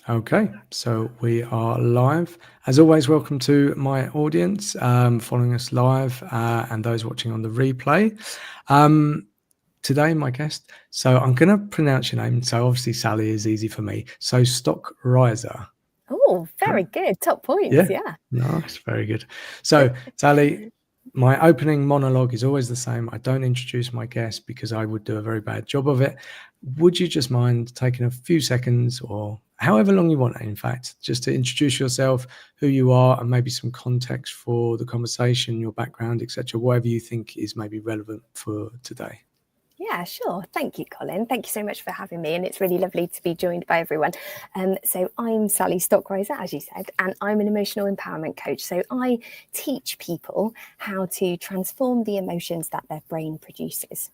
Okay, so we are live. As always, welcome to my audience following us live and those watching on the replay. Today, my guest, so I'm going to pronounce your name. So obviously, Sally is easy for me. So Stockreisser. Oh, very good. Top points. Yeah. Nice, very good. So, Sally, my opening monologue is always the same. I don't introduce my guest because I would do a very bad job of it. Would you just mind taking a few seconds or however long you want, in fact, just to introduce yourself, who you are, and maybe some context for the conversation, your background, etc., whatever you think is maybe relevant for today? Yeah, sure. Thank you, Colin. Thank you so much for having me. And it's really lovely to be joined by everyone. So I'm Sally Stockreisser, as you said, and I'm an emotional empowerment coach. So I teach people how to transform the emotions that their brain produces.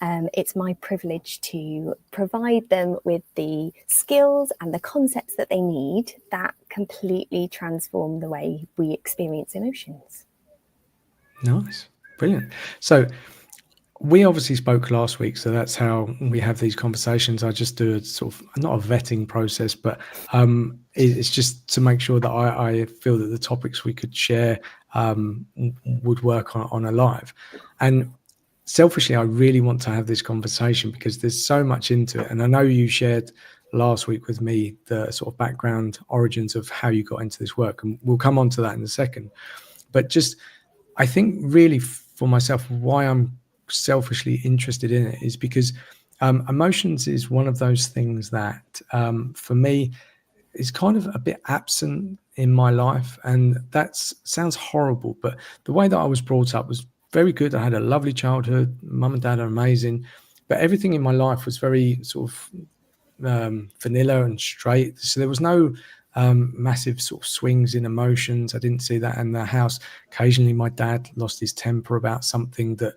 It's my privilege to provide them with the skills and the concepts that they need that completely transform the way we experience emotions. Nice, brilliant. So, we obviously spoke last week, so that's how we have these conversations. I just do a sort of not a vetting process, but it's just to make sure that I feel that the topics we could share would work on a live. And selfishly, I really want to have this conversation because there's so much into it. And I know you shared last week with me the sort of background origins of how you got into this work, and we'll come on to that in a second. But just, I think really for myself, why I'm selfishly interested in it is because emotions is one of those things that for me is kind of a bit absent in my life, and that sounds horrible, but the way that I was brought up was very good. I had a lovely childhood. Mum and dad are amazing, but everything in my life was very sort of vanilla and straight. So there was no massive sort of swings in emotions. I didn't see that in the house. Occasionally, my dad lost his temper about something that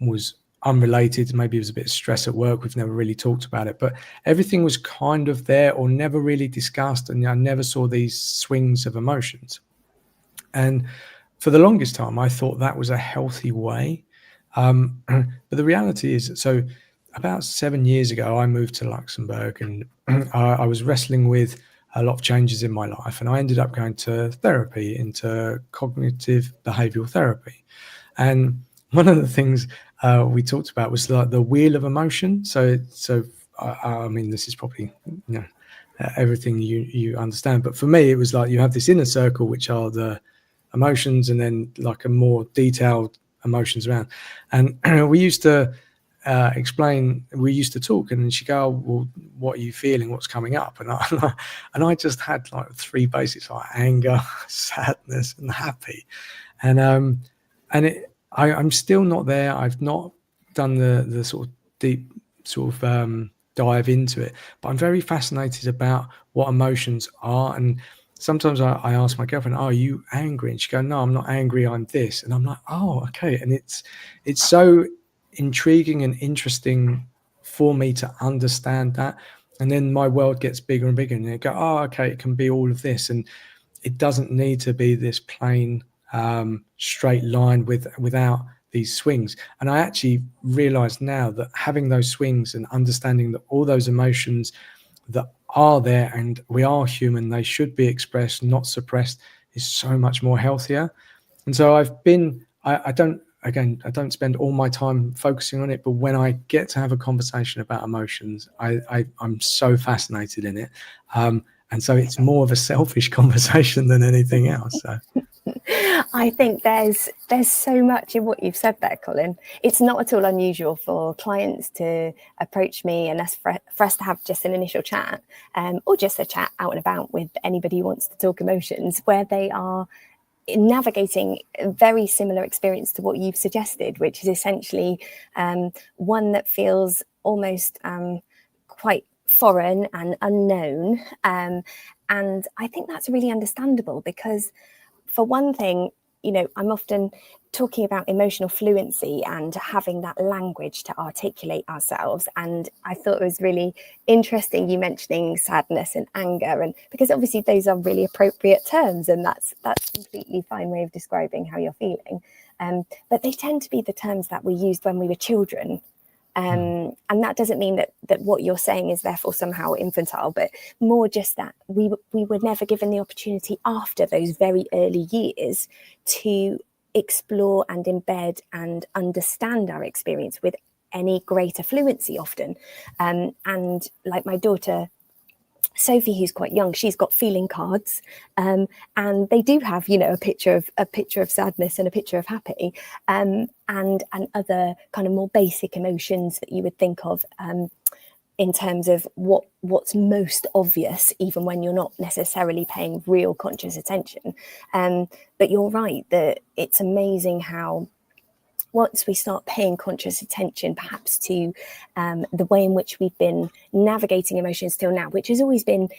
was unrelated. Maybe it was a bit of stress at work. We've never really talked about it, but everything was kind of there or never really discussed. And I never saw these swings of emotions. And for the longest time, I thought that was a healthy way. But the reality is, so about 7 years ago, I moved to Luxembourg and I was wrestling with a lot of changes in my life. And I ended up going to therapy, into cognitive behavioral therapy. And one of the things we talked about was like the wheel of emotion. So I mean, this is probably everything you understand, but for me, it was like you have this inner circle, which are the emotions, and then like a more detailed emotions around. And we used to explain, we used to talk, and then she'd go, oh, well, what are you feeling? What's coming up? And I just had like three basics, like anger, sadness, and happy. And I'm still not there. I've not done the sort of deep sort of dive into it, but I'm very fascinated about what emotions are. And sometimes I ask my girlfriend, "Are you angry?" And she goes, "No, I'm not angry. I'm this." And I'm like, "Oh, okay." And it's so intriguing and interesting for me to understand that. And then my world gets bigger and bigger, and I go, "Oh, okay, it can be all of this." And it doesn't need to be this plain straight line without these swings. And I actually realize now that having those swings and understanding that all those emotions that are there and we are human, they should be expressed, not suppressed, is so much more healthier. And so I don't spend all my time focusing on it, but when I get to have a conversation about emotions, I'm so fascinated in it. And so it's more of a selfish conversation than anything else. So. I think there's so much in what you've said there, Colin. It's not at all unusual for clients to approach me and for us to have just an initial chat, or just a chat out and about with anybody who wants to talk emotions, where they are navigating a very similar experience to what you've suggested, which is essentially one that feels almost quite foreign and unknown. And I think that's really understandable because, for one thing, I'm often talking about emotional fluency and having that language to articulate ourselves. And I thought it was really interesting you mentioning sadness and anger, and because obviously those are really appropriate terms, and that's a completely fine way of describing how you're feeling. But they tend to be the terms that we used when we were children. And that doesn't mean that what you're saying is therefore somehow infantile, but more just that we were never given the opportunity after those very early years to explore and embed and understand our experience with any greater fluency often. And like my daughter Sophie, who's quite young, she's got feeling cards, and they do have, a picture of sadness and a picture of happy, and other kind of more basic emotions that you would think of in terms of what's most obvious, even when you're not necessarily paying real conscious attention. But you're right that it's amazing how, once we start paying conscious attention perhaps to the way in which we've been navigating emotions till now, which has always been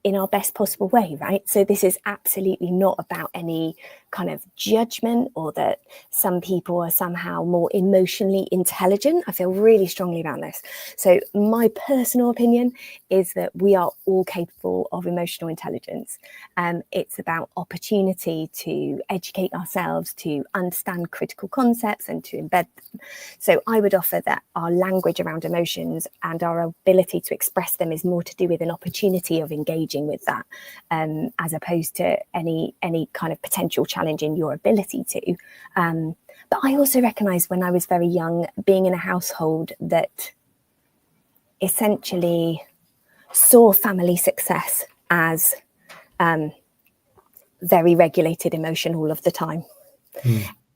in our best possible way, right? So this is absolutely not about any kind of judgment or that some people are somehow more emotionally intelligent. I feel really strongly about this. So my personal opinion is that we are all capable of emotional intelligence. It's about opportunity to educate ourselves, to understand critical concepts and to embed them. So I would offer that our language around emotions and our ability to express them is more to do with an opportunity of engaging with that, as opposed to any kind of potential challenge in your ability to. But I also recognise when I was very young, being in a household that essentially saw family success as very regulated emotion all of the time.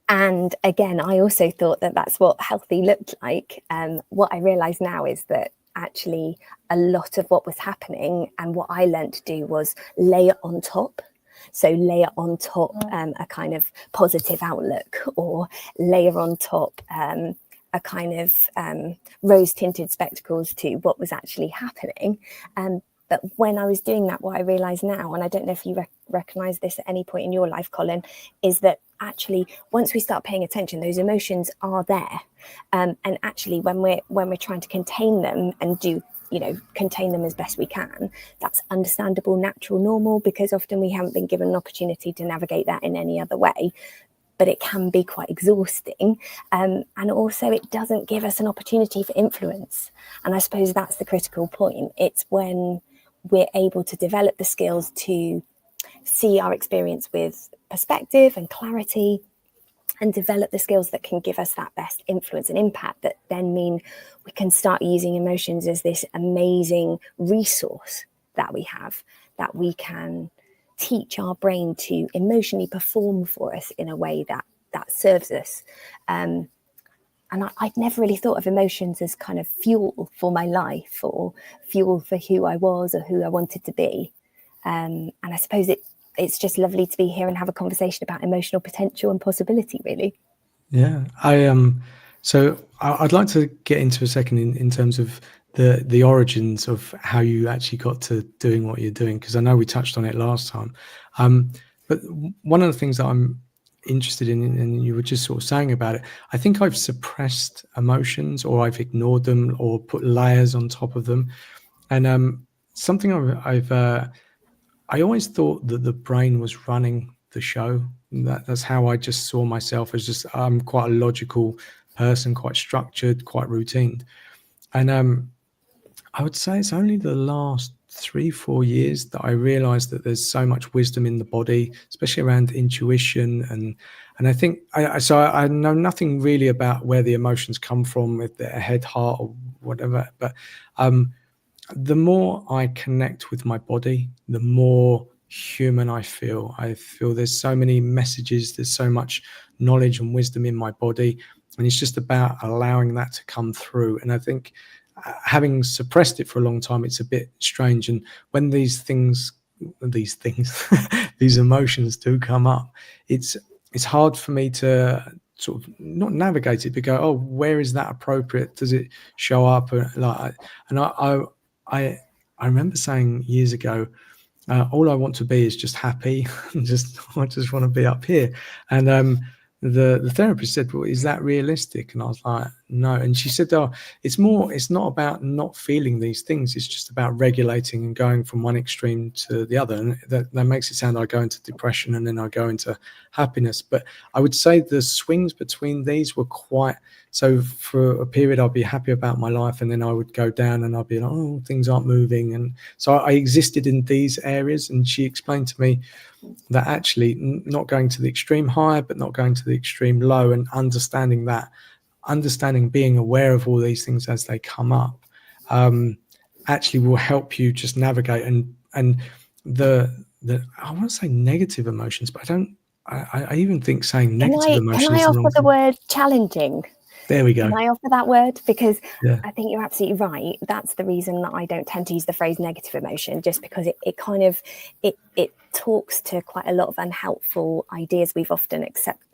And again, I also thought that that's what healthy looked like. What I realise now is that actually a lot of what was happening and what I learned to do was layer on top. So layer on top a kind of positive outlook, or layer on top a kind of rose-tinted spectacles to what was actually happening. But when I was doing that, what I realise now, and I don't know if you recognise this at any point in your life, Colin, is that actually once we start paying attention, those emotions are there. And actually when we're trying to contain them and contain them as best we can, that's understandable, natural, normal, because often we haven't been given an opportunity to navigate that in any other way. But it can be quite exhausting. And also it doesn't give us an opportunity for influence. And I suppose that's the critical point. It's when we're able to develop the skills to see our experience with perspective and clarity, and develop the skills that can give us that best influence and impact, that then mean we can start using emotions as this amazing resource that we have, that we can teach our brain to emotionally perform for us in a way that serves us. And I'd never really thought of emotions as kind of fuel for my life, or fuel for who I was or who I wanted to be. And I suppose it's just lovely to be here and have a conversation about emotional potential and possibility, really. Yeah, so I'd like to get into a second in terms of the origins of how you actually got to doing what you're doing, because I know we touched on it last time. But one of the things that I'm interested in, and you were just sort of saying about it, I think I've suppressed emotions, or I've ignored them, or put layers on top of them. And something I always thought that the brain was running the show. That's how I just saw myself, as just I'm quite a logical person, quite structured, quite routine. And I would say it's only the last 3-4 years that I realized that there's so much wisdom in the body, especially around intuition. And I think I know nothing really about where the emotions come from, if they're head, heart, or whatever. But the more I connect with my body, the more human I feel. I feel there's so many messages, there's so much knowledge and wisdom in my body, and it's just about allowing that to come through. And I think having suppressed it for a long time, it's a bit strange. And when these these emotions do come up, it's hard for me to sort of not navigate it, but go, oh, where is that appropriate? Does it show up? I remember saying years ago, all I want to be is just happy. I just want to be up here. And the therapist said, well, is that realistic? And I was like, no. And she said, oh, it's not about not feeling these things. It's just about regulating and going from one extreme to the other. And that makes it sound like I go into depression and then I go into happiness. But I would say the swings between these were quite, so for a period, I'd be happy about my life, and then I would go down and I'd be like, oh, things aren't moving. And so I existed in these areas. And she explained to me that actually not going to the extreme high, but not going to the extreme low, and understanding being aware of all these things as they come up, actually will help you just navigate. And the I want to say negative emotions, but I even think saying negative emotion Can I is the offer wrong the thing. word challenging? There we go. Can I offer that word? Because Yeah. I think you're absolutely right. That's the reason that I don't tend to use the phrase negative emotion, just because it kind of it talks to quite a lot of unhelpful ideas we've often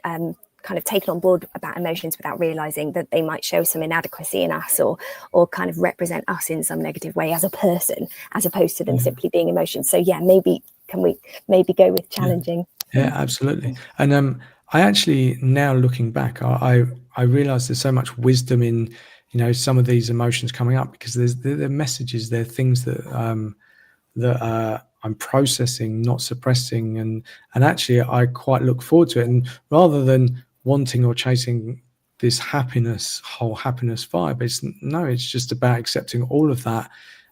kind of taken on board about emotions without realizing that they might show some inadequacy in us, or kind of represent us in some negative way as a person, as opposed to them simply being emotions. So yeah, maybe can we go with challenging? Yeah, absolutely. And I actually, now looking back, I realize there's so much wisdom in, some of these emotions coming up, because they're messages, they're things that I'm processing, not suppressing, and actually I quite look forward to it. And rather than wanting or chasing this whole happiness vibe, it's just about accepting all of that,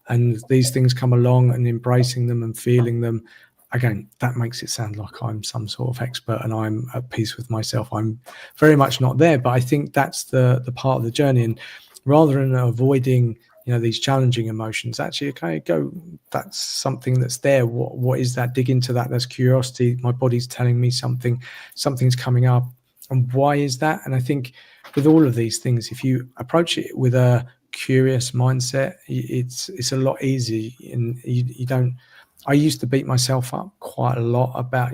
and these things come along and embracing them and feeling them. Again, that makes it sound like I'm some sort of expert and I'm at peace with myself. I'm very much not there, but I think that's the part of the journey. And rather than avoiding these challenging emotions, actually, okay, go, that's something that's there. What is that? Dig into that. That's curiosity. My body's telling me something's coming up, and why is that? And I think with all of these things, if you approach it with a curious mindset, it's a lot easier, and you don't. I used to beat myself up quite a lot about,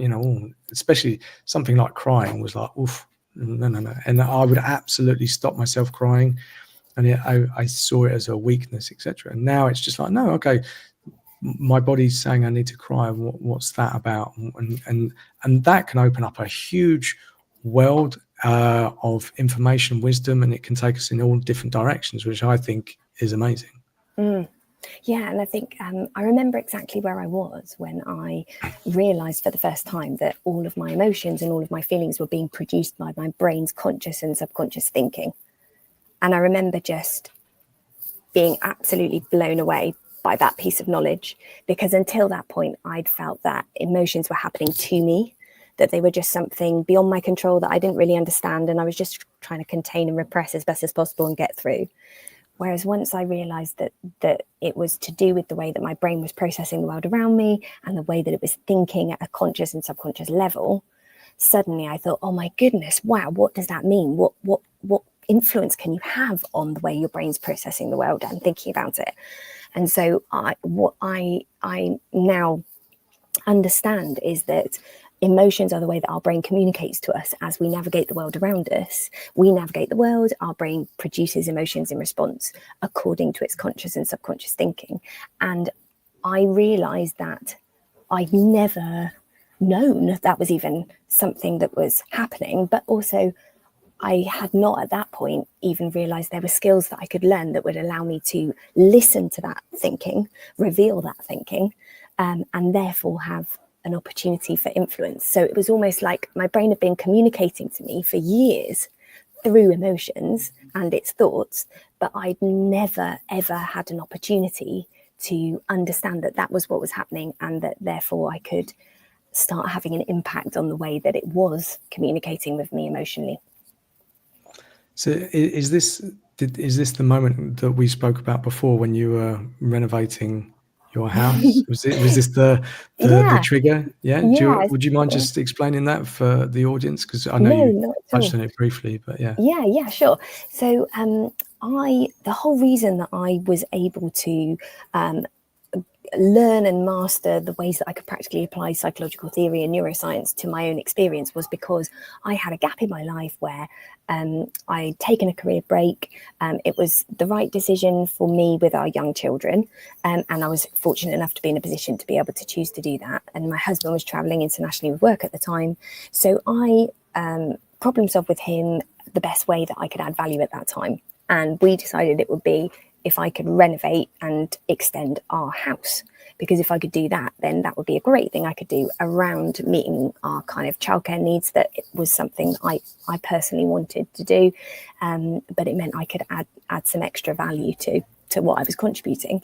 especially something like crying was like, oof, no, and I would absolutely stop myself crying, and I saw it as a weakness, etc. And now it's just like, no, okay, my body's saying I need to cry. What's that about? And that can open up a huge world of information, wisdom, and it can take us in all different directions, which I think is amazing. Yeah, and I think I remember exactly where I was when I realised for the first time that all of my emotions and all of my feelings were being produced by my brain's conscious and subconscious thinking. And I remember just being absolutely blown away by that piece of knowledge, because until that point, I'd felt that emotions were happening to me, that they were just something beyond my control that I didn't really understand, and I was just trying to contain and repress as best as possible and get through. Whereas once I realized that it was to do with the way that my brain was processing the world around me and the way that it was thinking at a conscious and subconscious level, suddenly I thought, oh my goodness, wow, what does that mean? What influence can you have on the way your brain's processing the world and thinking about it? And so what I now understand is that emotions are the way that our brain communicates to us as we navigate the world around us. We navigate the world, our brain produces emotions in response according to its conscious and subconscious thinking. And I realized that I'd never known that was even something that was happening, but also I had not at that point even realized there were skills that I could learn that would allow me to listen to that thinking, reveal that thinking, and therefore have an opportunity for influence. So it was almost like my brain had been communicating to me for years through emotions and its thoughts, but I'd never, ever had an opportunity to understand that that was what was happening, and that therefore I could start having an impact on the way that it was communicating with me emotionally. So is this the moment that we spoke about before when you were renovating your house? Was this the Yeah, trigger? Yeah. yeah. Would you mind just explaining that for the audience? Because I know No, you not at touched all. on it briefly, but yeah. Yeah, sure. So the whole reason that I was able to learn and master the ways that I could practically apply psychological theory and neuroscience to my own experience was because I had a gap in my life where I'd taken a career break. It was the right decision for me with our young children, and I was fortunate enough to be in a position to be able to choose to do that. And my husband was traveling internationally with work at the time, so I problem solved with him the best way that I could add value at that time. And we decided it would be if I could renovate and extend our house. Because if I could do that, then that would be a great thing I could do around meeting our kind of childcare needs. That it was something I personally wanted to do, but it meant I could add some extra value to what I was contributing.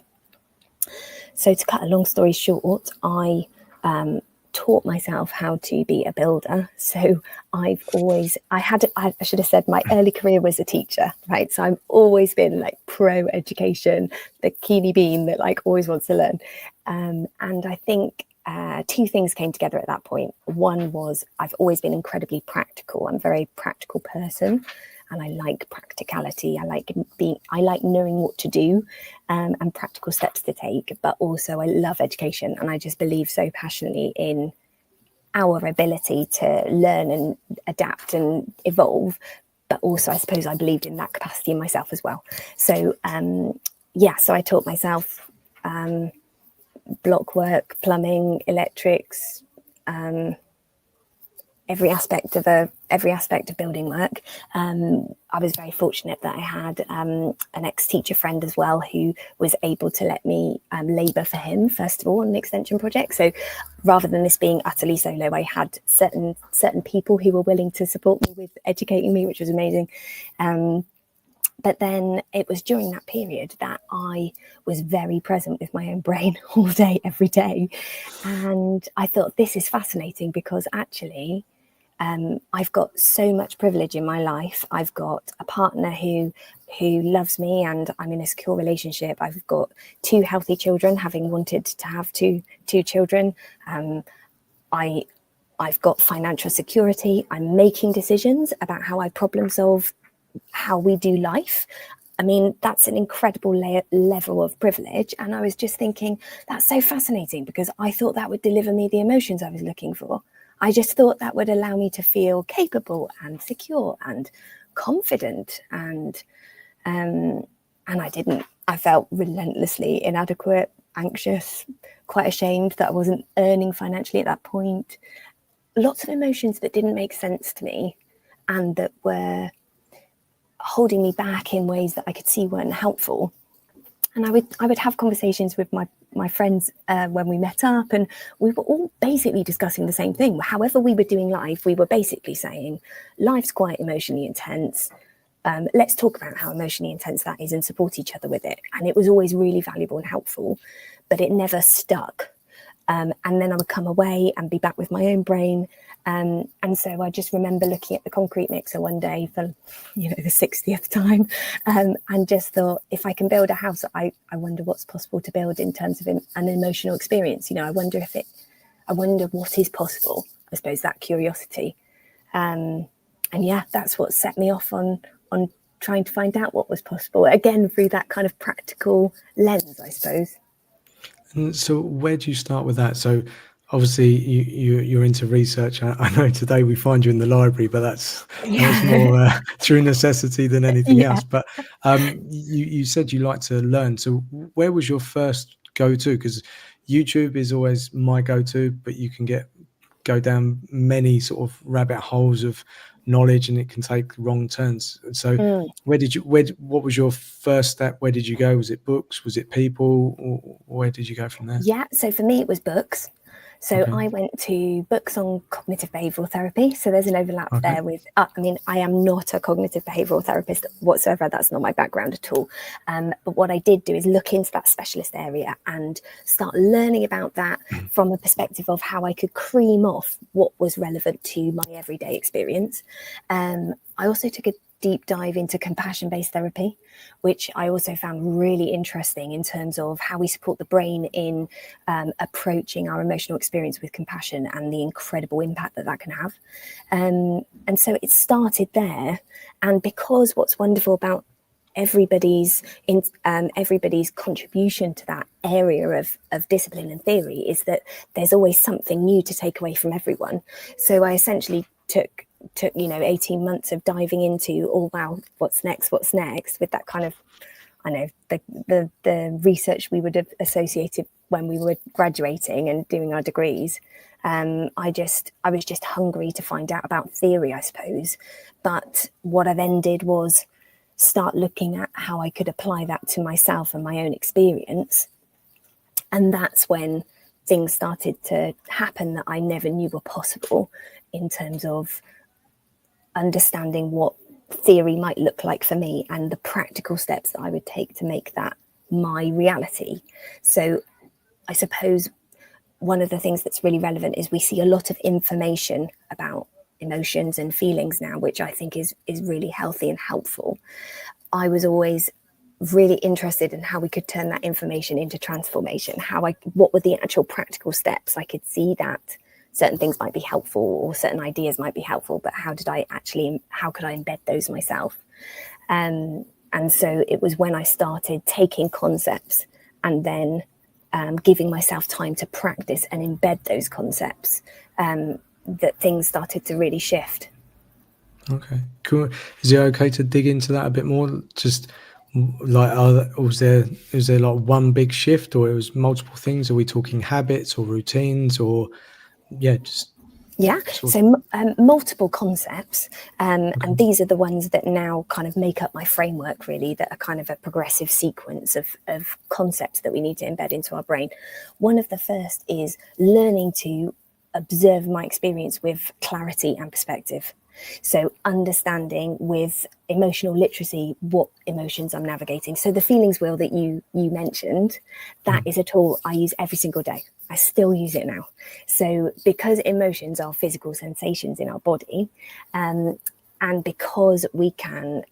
So to cut a long story short, I taught myself how to be a builder. So I should have said my early career was a teacher, right? So I've always been like pro education, the keeny bean that like always wants to learn. And I think two things came together at that point. One was I've always been incredibly practical. I'm a very practical person. And I like practicality. I like knowing what to do and practical steps to take. But also I love education, and I just believe so passionately in our ability to learn and adapt and evolve. But also, I suppose I believed in that capacity in myself as well. So so I taught myself block work, plumbing, electrics. Every aspect of building work. I was very fortunate that I had an ex-teacher friend as well who was able to let me labour for him first of all on an extension project. So rather than this being utterly solo, I had certain people who were willing to support me with educating me, which was amazing. But then it was during that period that I was very present with my own brain all day, every day. And I thought, this is fascinating because actually I've got so much privilege in my life. I've got a partner who loves me, and I'm in a secure relationship. I've got 2 healthy children, having wanted to have two children. I've got financial security. I'm making decisions about how I problem solve, how we do life. I mean, that's an incredible level of privilege. And I was just thinking, that's so fascinating, because I thought that would deliver me the emotions I was looking for. I just thought that would allow me to feel capable and secure and confident. And I didn't. I felt relentlessly inadequate, anxious, quite ashamed that I wasn't earning financially at that point. Lots of emotions that didn't make sense to me and that were holding me back in ways that I could see weren't helpful. And I would have conversations with my friends when we met up, and we were all basically discussing the same thing. However we were doing life, we were basically saying, life's quite emotionally intense. Let's talk about how emotionally intense that is and support each other with it. And it was always really valuable and helpful, but it never stuck. And then I would come away and be back with my own brain. And so I just remember looking at the concrete mixer one day for, the 60th time, and just thought, if I can build a house, I wonder what's possible to build in terms of an emotional experience. I wonder what is possible. I suppose that curiosity. And yeah, that's what set me off on trying to find out what was possible, again, through that kind of practical lens, I suppose. And so where do you start with that? So obviously you're into research. I know today we find you in the library, but that was more through necessity than anything else. But you said you like to learn. So where was your first go-to? Because YouTube is always my go-to, but you can go down many sort of rabbit holes of knowledge, and it can take wrong turns. So what was your first step? Where did you go? Was it books? Was it people? Or where did you go from there? Yeah, so for me it was books. So I went to books on cognitive behavioural therapy. So there's an overlap there with, I am not a cognitive behavioural therapist whatsoever. That's not my background at all. But what I did do is look into that specialist area and start learning about that from a perspective of how I could cream off what was relevant to my everyday experience. I also took a deep dive into compassion-based therapy, which I also found really interesting in terms of how we support the brain in approaching our emotional experience with compassion and the incredible impact that can have. And so it started there. And because what's wonderful about everybody's contribution to that area of discipline and theory is that there's always something new to take away from everyone. So I essentially took 18 months of diving into, what's next with that kind of, I know, the research we would have associated when we were graduating and doing our degrees. I was just hungry to find out about theory, I suppose. But what I then did was start looking at how I could apply that to myself and my own experience. And that's when things started to happen that I never knew were possible, in terms of understanding what theory might look like for me and the practical steps that I would take to make that my reality. So I suppose one of the things that's really relevant is we see a lot of information about emotions and feelings now, which I think is really healthy and helpful. I was always really interested in how we could turn that information into transformation, what were the actual practical steps I could see that certain things might be helpful or certain ideas might be helpful, but how could I embed those myself? And so it was when I started taking concepts and then giving myself time to practice and embed those concepts that things started to really shift. Okay, cool. Is it okay to dig into that a bit more? Just like, was there like one big shift, or it was multiple things? Are we talking habits or routines, or just so multiple concepts, and these are the ones that now kind of make up my framework, really, that are kind of a progressive sequence of concepts that we need to embed into our brain. One of the first is learning to observe my experience with clarity and perspective. So understanding with emotional literacy what emotions I'm navigating. So the feelings wheel that you mentioned, that is a tool I use every single day. I still use it now. So because emotions are physical sensations in our body, and because we can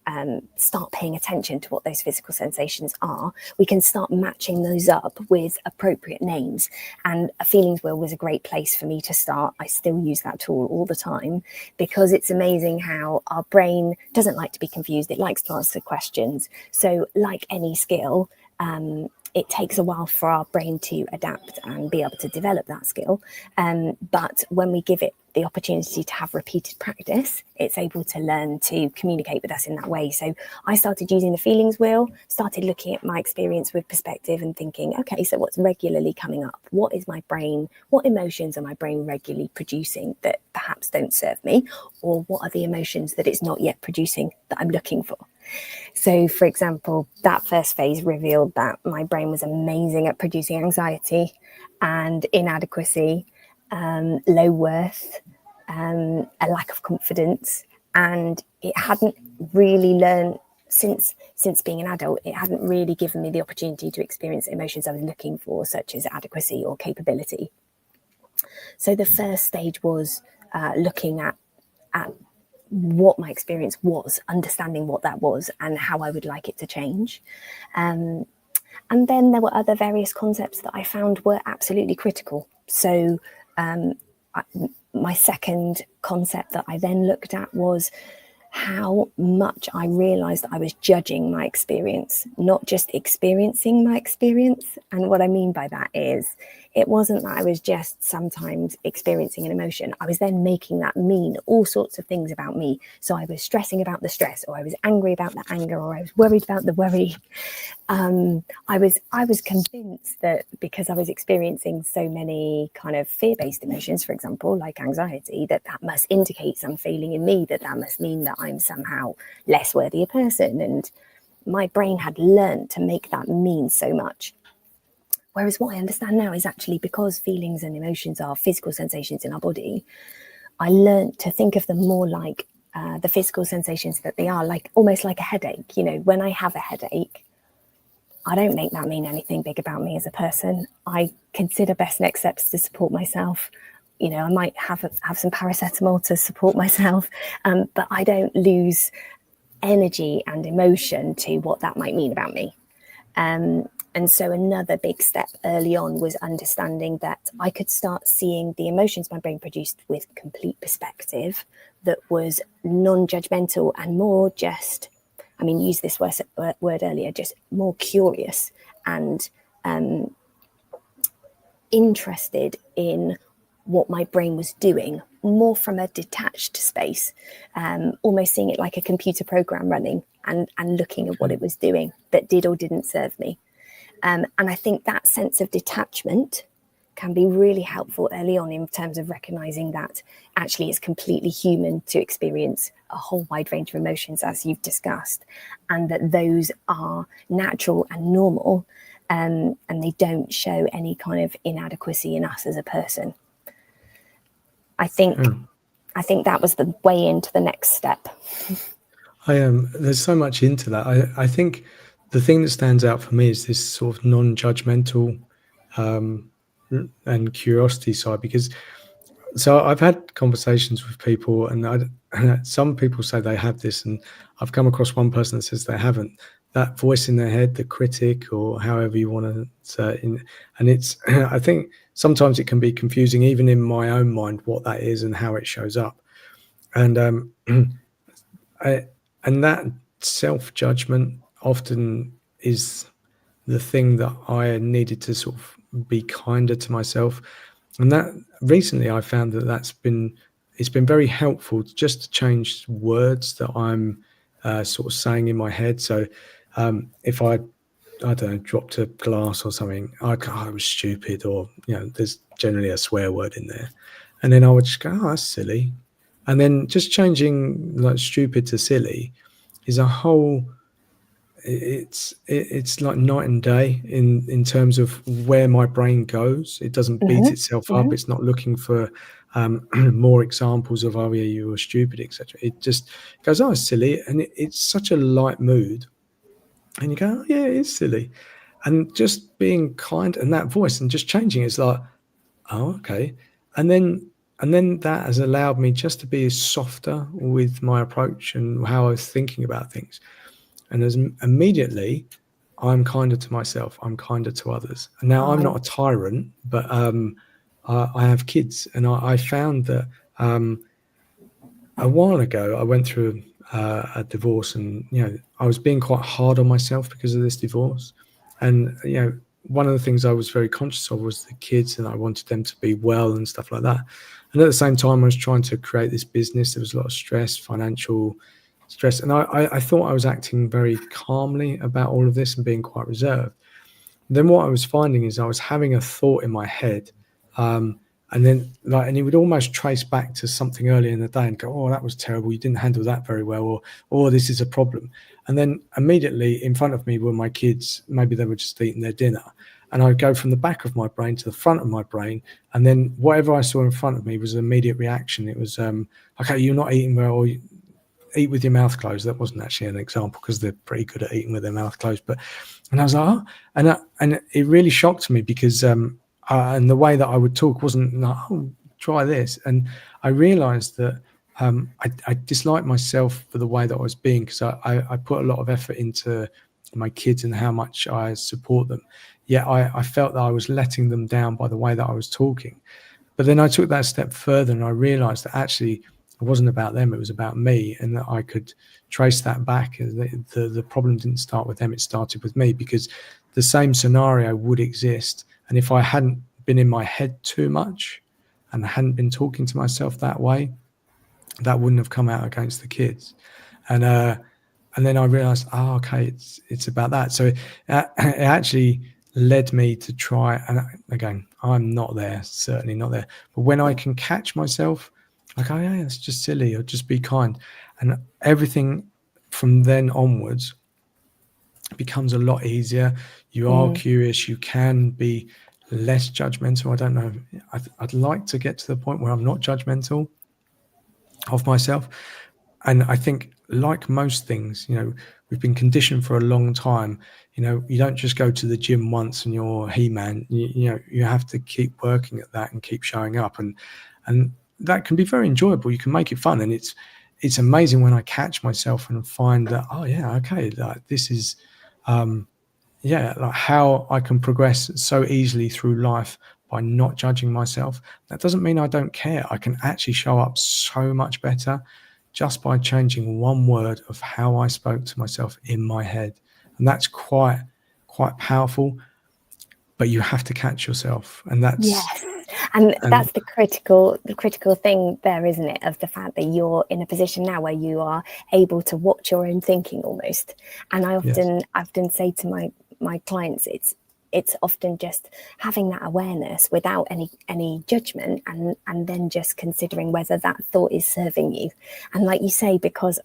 start paying attention to what those physical sensations are, we can start matching those up with appropriate names. And a feelings wheel was a great place for me to start. I still use that tool all the time, because it's amazing how our brain doesn't like to be confused. It likes to answer questions. So like any skill, it takes a while for our brain to adapt and be able to develop that skill. But when we give it the opportunity to have repeated practice, it's able to learn to communicate with us in that way. So I started using the feelings wheel, started looking at my experience with perspective and thinking, okay, so what's regularly coming up? What is my brain? What emotions are my brain regularly producing that perhaps don't serve me? Or what are the emotions that it's not yet producing that I'm looking for? So, for example, that first phase revealed that my brain was amazing at producing anxiety and inadequacy, low worth, a lack of confidence. And it hadn't really learned since being an adult, it hadn't really given me the opportunity to experience emotions I was looking for, such as adequacy or capability. So the first stage was looking at what my experience was, understanding what that was and how I would like it to change. And then there were other various concepts that I found were absolutely critical. So my second concept that I then looked at was how much I realized that I was judging my experience, not just experiencing my experience. And what I mean by that is, it wasn't that I was just sometimes experiencing an emotion. I was then making that mean all sorts of things about me. So I was stressing about the stress, or I was angry about the anger, or I was worried about the worry. I was convinced that because I was experiencing so many kind of fear-based emotions, for example, like anxiety, that must indicate some failing in me, that must mean that I'm somehow less worthy a person. And my brain had learned to make that mean so much. Whereas what I understand now is actually, because feelings and emotions are physical sensations in our body, I learned to think of them more like the physical sensations that they are, like almost like a headache. You know, when I have a headache, I don't make that mean anything big about me as a person. I consider best next steps to support myself. You know, I might have some paracetamol to support myself, but I don't lose energy and emotion to what that might mean about me. And so another big step early on was understanding that I could start seeing the emotions my brain produced with complete perspective, that was non-judgmental and more just, I mean, use this word earlier, just more curious and interested in what my brain was doing, more from a detached space, almost seeing it like a computer program running and looking at what it was doing that did or didn't serve me. And I think that sense of detachment can be really helpful early on in terms of recognizing that actually it's completely human to experience a whole wide range of emotions, as you've discussed, and that those are natural and normal, and they don't show any kind of inadequacy in us as a person. I think that was the way into the next step. There's so much into that. I think the thing that stands out for me is this sort of non-judgmental and curiosity side, because so I've had conversations with people, and some people say they have this, and I've come across one person that says they haven't. That voice in their head, the critic, or however you want to say it, and it's I think sometimes it can be confusing, even in my own mind, what that is and how it shows up. And and that self-judgment often is the thing that I needed to sort of be kinder to myself. And that recently I found that it's been very helpful just to change words that I'm sort of saying in my head. So if I don't know, dropped a glass or something, I was stupid, or there's generally a swear word in there, and then I would just go, oh, that's silly, and then just changing like stupid to silly is a whole. It's like night and day in terms of where my brain goes. It doesn't beat itself up. It's not looking for more examples of, oh yeah, you were stupid, etc. It just goes, oh, it's silly, and it's such a light mood, and you go, oh yeah, it's silly, and just being kind, and that voice, and just changing it's like, oh okay, and then that has allowed me just to be softer with my approach and how I was thinking about things. And as immediately, I'm kinder to myself, I'm kinder to others. And now I'm not a tyrant, but I have kids, and I found that a while ago I went through a divorce, and I was being quite hard on myself because of this divorce. And one of the things I was very conscious of was the kids, and I wanted them to be well and stuff like that. And at the same time, I was trying to create this business. There was a lot of stress, financial stress, and I thought I was acting very calmly about all of this and being quite reserved. Then what I was finding is I was having a thought in my head, and then and it would almost trace back to something earlier in the day and go, oh, that was terrible, you didn't handle that very well, or oh, this is a problem. And then immediately in front of me were my kids. Maybe they were just eating their dinner, and I'd go from the back of my brain to the front of my brain, and then whatever I saw in front of me was an immediate reaction. It was okay, you're not eating well, or eat with your mouth closed. That wasn't actually an example because they're pretty good at eating with their mouth closed. But and I was like, oh, and it really shocked me because and the way that I would talk wasn't like, oh, try this. And I realized that I disliked myself for the way that I was being, because I put a lot of effort into my kids and how much I support them. Yet I felt that I was letting them down by the way that I was talking. But then I took that step further, and I realized that actually it wasn't about them, it was about me, and that I could trace that back. The problem didn't start with them, it started with me, because the same scenario would exist. And if I hadn't been in my head too much and I hadn't been talking to myself that way, that wouldn't have come out against the kids. And then I realized, oh, okay, it's about that. So it actually led me to try, and again, I'm not there, certainly not there, but when I can catch myself, like, oh yeah, it's just silly, or just be kind, and everything from then onwards becomes a lot easier. You are curious, you can be less judgmental. I don't know, I'd like to get to the point where I'm not judgmental of myself. And I think, like most things, we've been conditioned for a long time. You don't just go to the gym once and you're He-Man. You have to keep working at that and keep showing up, and that can be very enjoyable. You can make it fun, and it's amazing when I catch myself and find that, oh yeah, okay, like this is like how I can progress so easily through life by not judging myself. That doesn't mean I don't care. I can actually show up so much better just by changing one word of how I spoke to myself in my head. And that's quite powerful, but you have to catch yourself. And that's and that's the critical thing there, isn't it, of the fact that you're in a position now where you are able to watch your own thinking almost. And I often say to my clients, it's often just having that awareness without any judgment, and then just considering whether that thought is serving you. And like you say, because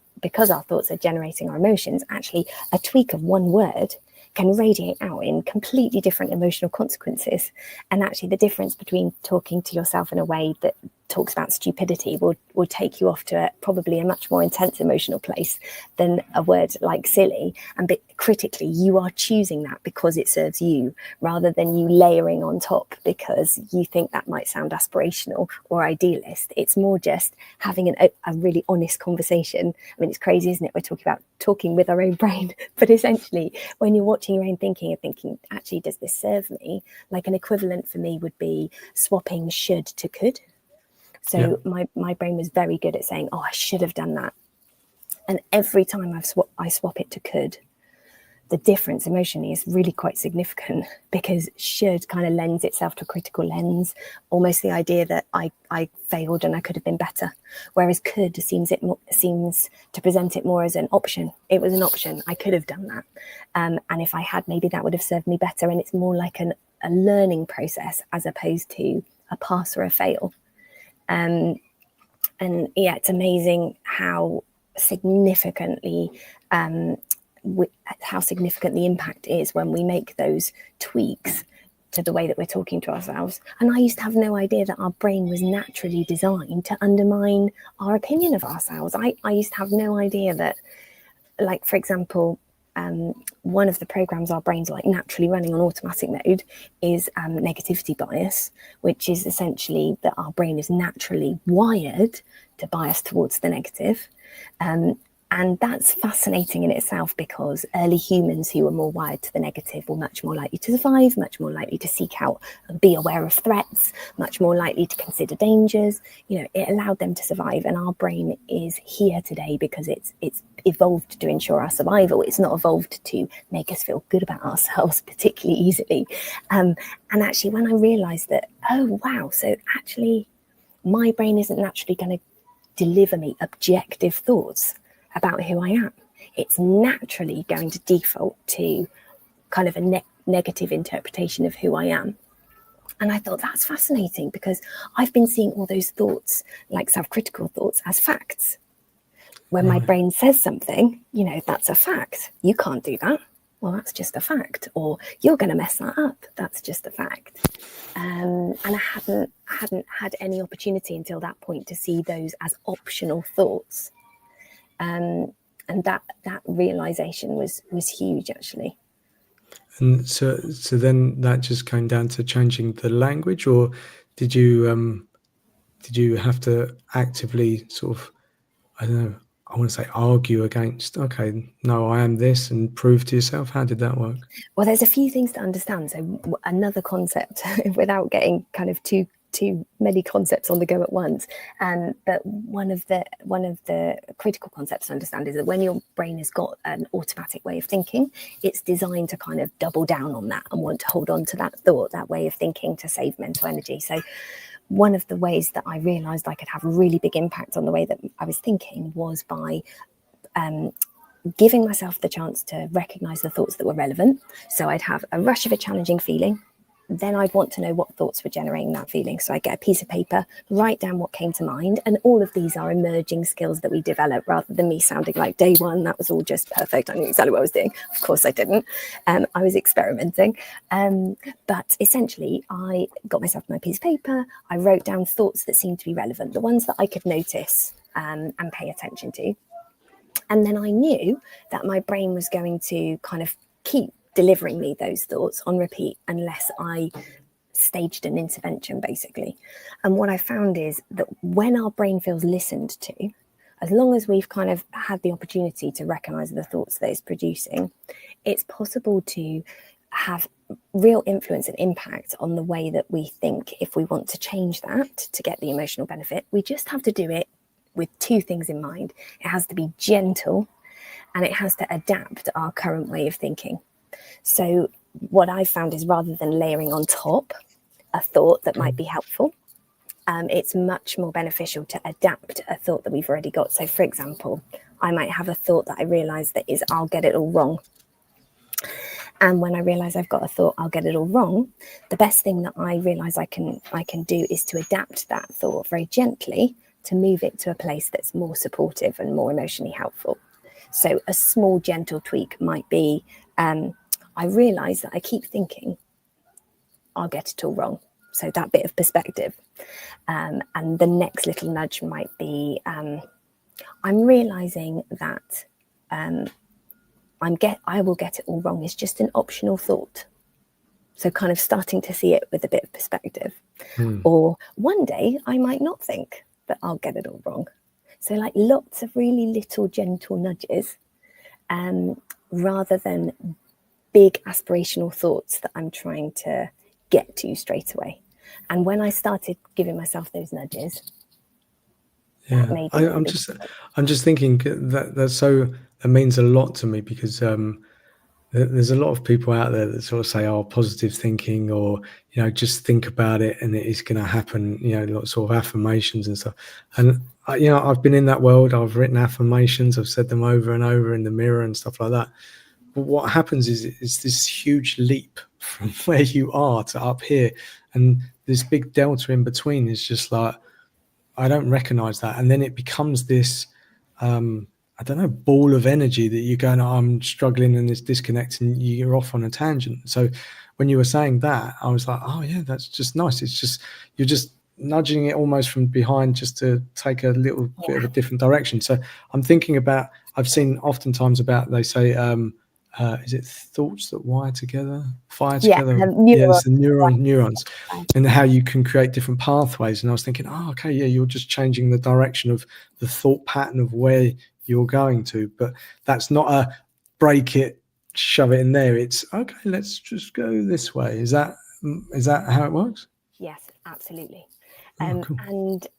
our thoughts are generating our emotions, actually a tweak of one word can radiate out in completely different emotional consequences. And actually the difference between talking to yourself in a way that talks about stupidity will take you off to probably a much more intense emotional place than a word like silly. And critically, you are choosing that because it serves you, rather than you layering on top because you think that might sound aspirational or idealist. It's more just having a really honest conversation. I mean, it's crazy, isn't it? We're talking about talking with our own brain, but essentially when you're watching your own thinking and thinking, actually, does this serve me? Like an equivalent for me would be swapping should to could. So my brain was very good at saying, oh, I should have done that. And every time I swap it to could, the difference emotionally is really quite significant, because should kind of lends itself to a critical lens, almost the idea that I failed and I could have been better. Whereas could seems to present it more as an option. It was an option. I could have done that. And if I had, maybe that would have served me better. And it's more like a learning process as opposed to a pass or a fail. And yeah, it's amazing how significantly the impact is when we make those tweaks to the way that we're talking to ourselves. And I used to have no idea that our brain was naturally designed to undermine our opinion of ourselves. I used to have no idea that, like, for example, one of the programs our brains are like naturally running on automatic mode is negativity bias, which is essentially that our brain is naturally wired to bias towards the negative. And that's fascinating in itself, because early humans who were more wired to the negative were much more likely to survive, much more likely to seek out and be aware of threats, much more likely to consider dangers. You know, it allowed them to survive. And our brain is here today because it's evolved to ensure our survival. It's not evolved to make us feel good about ourselves particularly easily. And actually, when I realized that, oh, wow, so actually my brain isn't naturally going to deliver me objective thoughts about who I am. It's naturally going to default to kind of a negative interpretation of who I am. And I thought that's fascinating, because I've been seeing all those thoughts, like self-critical thoughts, as facts. When my brain says something, you know, that's a fact. You can't do that. Well, that's just a fact. Or you're going to mess that up. That's just a fact. And I hadn't had any opportunity until that point to see those as optional thoughts. And that realization was huge, actually. And so then that just came down to changing the language, or did you have to actively sort of, I don't know, I want to say argue against, okay, no, I am this, and prove to yourself? How did that work? Well, there's a few things to understand. So another concept, without getting kind of too many concepts on the go at once, but one of the critical concepts to understand is that when your brain has got an automatic way of thinking, it's designed to kind of double down on that and want to hold on to that thought, that way of thinking, to save mental energy. So one of the ways that I realized I could have a really big impact on the way that I was thinking was by giving myself the chance to recognize the thoughts that were relevant. So I'd have a rush of a challenging feeling. Then I'd want to know what thoughts were generating that feeling. So I get a piece of paper, write down what came to mind. And all of these are emerging skills that we develop, rather than me sounding like day one, that was all just perfect. I knew exactly what I was doing. Of course I didn't. I was experimenting. But essentially, I got myself my piece of paper. I wrote down thoughts that seemed to be relevant, the ones that I could notice and pay attention to. And then I knew that my brain was going to kind of keep delivering me those thoughts on repeat unless I staged an intervention, basically. And what I found is that when our brain feels listened to, as long as we've kind of had the opportunity to recognize the thoughts that it's producing, it's possible to have real influence and impact on the way that we think. If we want to change that to get the emotional benefit, we just have to do it with two things in mind. It has to be gentle, and it has to adapt our current way of thinking. So what I've found is, rather than layering on top a thought that might be helpful, it's much more beneficial to adapt a thought that we've already got. So, for example, I might have a thought that I realize that is, I'll get it all wrong. And when I realize I've got a thought, I'll get it all wrong, the best thing that I realize I can do is to adapt that thought very gently to move it to a place that's more supportive and more emotionally helpful. So a small gentle tweak might be, I realize that I keep thinking I'll get it all wrong. So that bit of perspective. And the next little nudge might be, I'm realizing that I will get it all wrong is just an optional thought. So kind of starting to see it with a bit of perspective. Or one day I might not think that I'll get it all wrong. So like lots of really little gentle nudges, rather than big aspirational thoughts that I'm trying to get to straight away. And when I started giving myself those nudges, Yeah, I'm just thinking that means a lot to me, because there's a lot of people out there that sort of say, "Oh, positive thinking," or just think about it and it is going to happen. Lots of affirmations and stuff. And I've been in that world. I've written affirmations. I've said them over and over in the mirror and stuff like that. But what happens is it's this huge leap from where you are to up here, and this big delta in between is just like, I don't recognize that. And then it becomes this, I don't know, ball of energy that you're going, oh, I'm struggling and this disconnect, and you're off on a tangent. So when you were saying that, I was like, oh yeah, that's just nice. It's just, you're just nudging it almost from behind just to take a little bit of a different direction. So I'm thinking about, I've seen oftentimes about, they say, is it thoughts that fire together? It's the neurons, and how you can create different pathways. And I was thinking, oh, okay, yeah, you're just changing the direction of the thought pattern of where you're going to. But that's not a break it, shove it in there. It's okay, let's just go this way. Is that how it works? Yes, absolutely. Cool.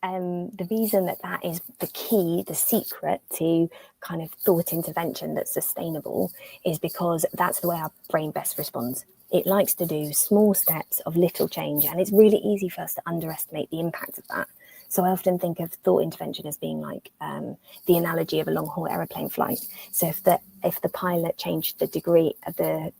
And the reason that is the key, the secret to kind of thought intervention that's sustainable, is because that's the way our brain best responds. It likes to do small steps of little change, and it's really easy for us to underestimate the impact of that. So I often think of thought intervention as being like the analogy of a long haul aeroplane flight. So if the pilot changed the degree of the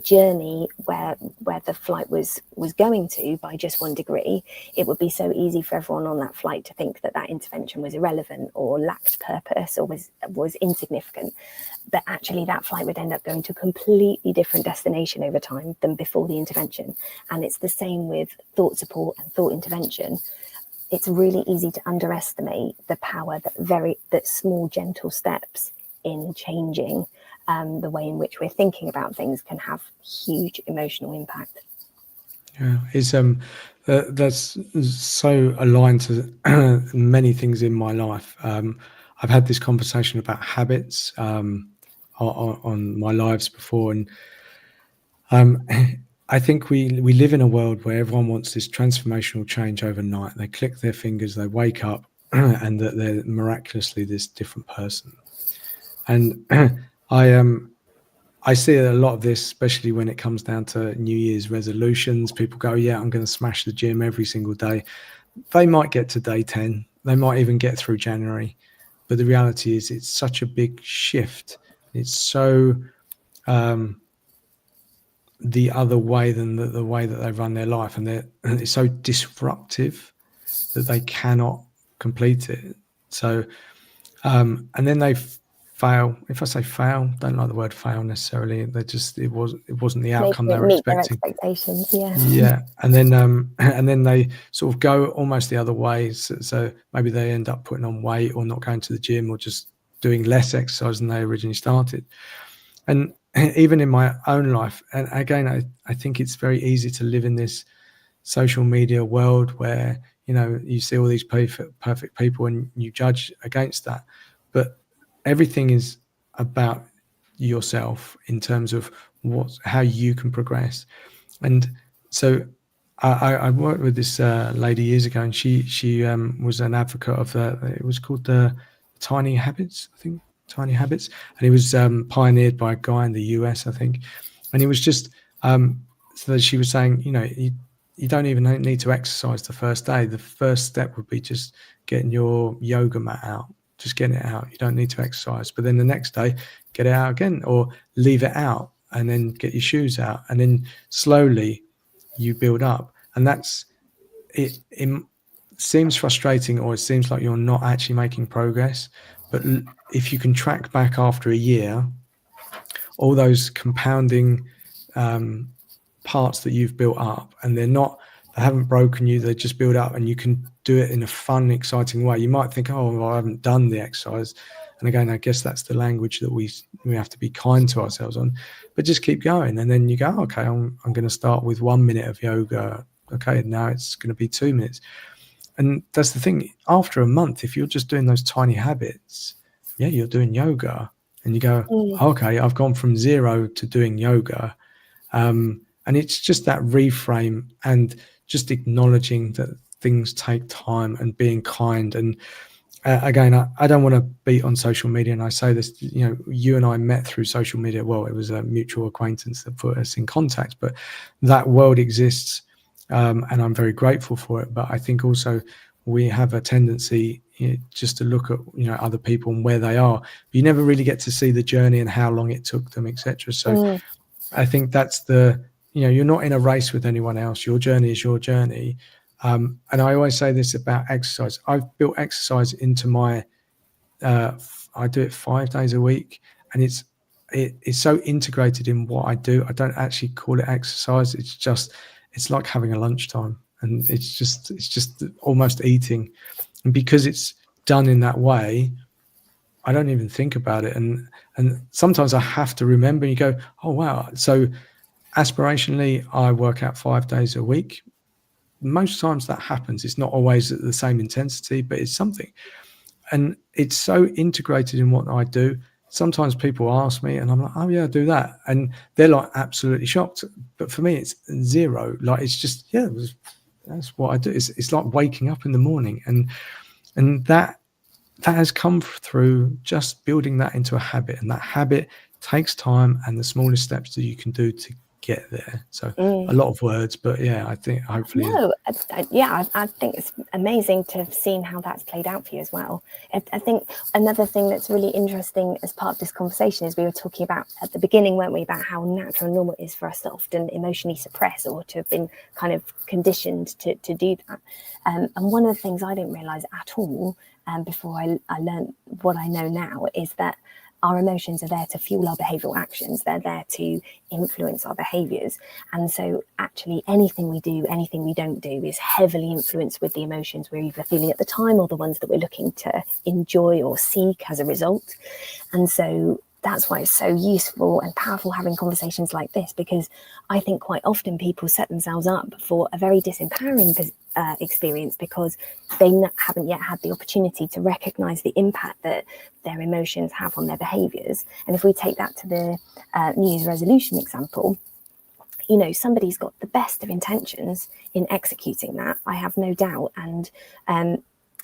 journey where the flight was going to by just 1 degree, it would be so easy for everyone on that flight to think that intervention was irrelevant or lacked purpose or was insignificant. But actually that flight would end up going to a completely different destination over time than before the intervention. And it's the same with thought support and thought intervention. It's really easy to underestimate the power that small gentle steps in changing the way in which we're thinking about things can have huge emotional impact. Yeah, it's that's so aligned to many things in my life. I've had this conversation about habits on my lives before, and I think we live in a world where everyone wants this transformational change overnight. They click their fingers, they wake up, and that they're miraculously this different person. And I see a lot of this, especially when it comes down to New Year's resolutions. People go, yeah, I'm going to smash the gym every single day. They might get to day 10. They might even get through January. But the reality is it's such a big shift. It's so the other way than the way that they run their life. And it's so disruptive that they cannot complete it. So, and then they fail. If I say fail, don't like the word fail necessarily. It wasn't the outcome they were expecting. Their expectations, yeah. And then they sort of go almost the other way. So maybe they end up putting on weight or not going to the gym or just doing less exercise than they originally started. And even in my own life, and again, I think it's very easy to live in this social media world where you see all these perfect people and you judge against that. But everything is about yourself in terms of how you can progress. And so I worked with this lady years ago, and she was an advocate of it was called the Tiny Habits, I think, Tiny Habits, and it was pioneered by a guy in the US, I think. And it was just so that she was saying, you don't even need to exercise the first day. The first step would be just getting your yoga mat out, just getting it out. You don't need to exercise. But then the next day, get it out again or leave it out. and then get your shoes out, and then slowly you build up. And that's it. It seems frustrating, or it seems like you're not actually making progress. But if you can track back after a year, all those compounding parts that you've built up, and they haven't broken you, they just build up, and you can do it in a fun, exciting way. You might think, oh, well, I haven't done the exercise. And again, I guess that's the language that we have to be kind to ourselves on, but just keep going. And then you go, okay, I'm going to start with 1 minute of yoga. Okay, now it's going to be 2 minutes. And that's the thing. After a month, if you're just doing those tiny habits, yeah, you're doing yoga, and you go, okay, I've gone from 0 to doing yoga. And it's just that reframe, and just acknowledging that things take time, and being kind. And again, I don't want to beat on social media, and I say this, you and I met through social media. Well, it was a mutual acquaintance that put us in contact, but that world exists, and I'm very grateful for it. But I think also we have a tendency just to look at other people and where they are. You never really get to see the journey and how long it took them, etc. So I think that's you're not in a race with anyone else. Your journey is your journey. And I always say this about exercise. I've built exercise into my, I do it 5 days a week, and it's so integrated in what I do. I don't actually call it exercise. It's like having a lunchtime, and it's just almost eating. And because it's done in that way, I don't even think about it. And sometimes I have to remember. You go, oh wow. So aspirationally, I work out 5 days a week. Most times that happens. It's not always at the same intensity, but it's something. And it's so integrated in what I do. Sometimes people ask me, and I'm like, oh yeah, I do that. And they're like absolutely shocked. But for me, it's 0. Like, it's just, yeah, that's what I do. It's like waking up in the morning. And that has come through just building that into a habit. And that habit takes time, and the smallest steps that you can do to get there. So a lot of words, but yeah, I think hopefully. No, I think it's amazing to have seen how that's played out for you as well. I think another thing that's really interesting as part of this conversation is we were talking about at the beginning, weren't we, about how natural and normal it is for us to often emotionally suppress, or to have been kind of conditioned to do that. And one of the things I didn't realise at all before I learned what I know now is that our emotions are there to fuel our behavioural actions. They're there to influence our behaviours. And so actually anything we do, anything we don't do is heavily influenced with the emotions we're either feeling at the time, or the ones that we're looking to enjoy or seek as a result. And so that's why it's so useful and powerful having conversations like this, because I think quite often people set themselves up for a very disempowering experience, because they haven't yet had the opportunity to recognise the impact that their emotions have on their behaviours. And if we take that to the New Year's resolution example, somebody's got the best of intentions in executing that, I have no doubt. And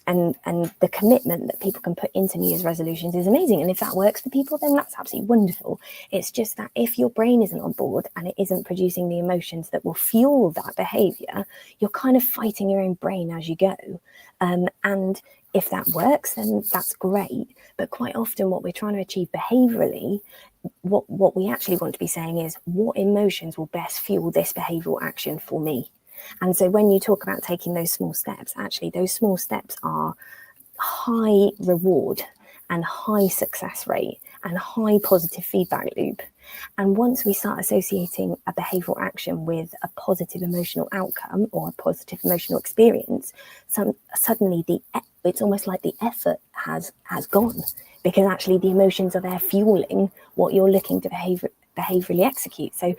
the commitment that people can put into New Year's resolutions is amazing. And if that works for people, then that's absolutely wonderful. It's just that if your brain isn't on board and it isn't producing the emotions that will fuel that behaviour, you're kind of fighting your own brain as you go. And if that works, then that's great. But quite often what we're trying to achieve behaviourally, what we actually want to be saying is, what emotions will best fuel this behavioural action for me? And so when you talk about taking those small steps, actually those small steps are high reward and high success rate and high positive feedback loop. And once we start associating a behavioural action with a positive emotional outcome or a positive emotional experience, suddenly it's almost like the effort has gone, because actually the emotions are there fueling what you're looking to behaviourally execute. So